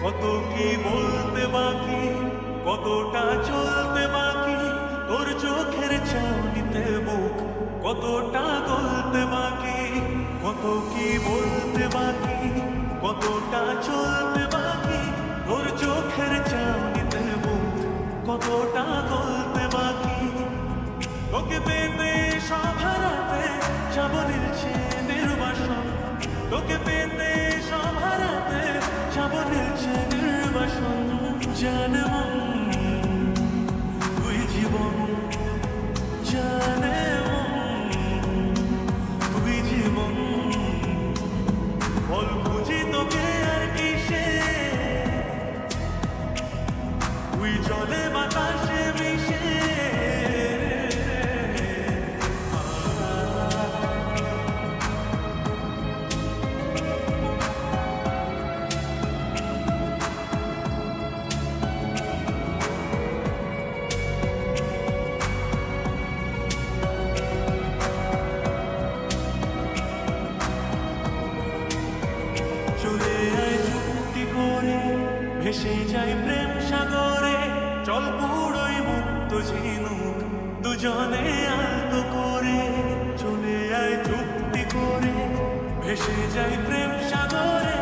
কত কি বলতে বাকি, কতটা চলতে বাকি, তোর চোখের চাউনিতে বুক কতটা গলতে বাকি। কত কি বলতে বাকি, কতটা চলতে বাকি, তোর চোখের চাউনিতে বুক কতটা গলতে বাকি। তোকে পেতে সব হারাতে সাবলীল সে নির্বাসন, তোকে পেতে সব হারাতে সাবলীল সে নির্বাসন। জানে মন তুই জীবন, জানে মন তুই জীবন, বল বুঝি তোকে আর কিসে, তুই জলে বাতাসে মিশে। চলে আয় চুক্তি করে, ভেসে যাই প্রেম সাগরে, চল পুরোই মুক্ত ঝিনুক দুজনে আলতো করে। চলে আয় চুক্তি করে, ভেসে যাই প্রেম সাগরে,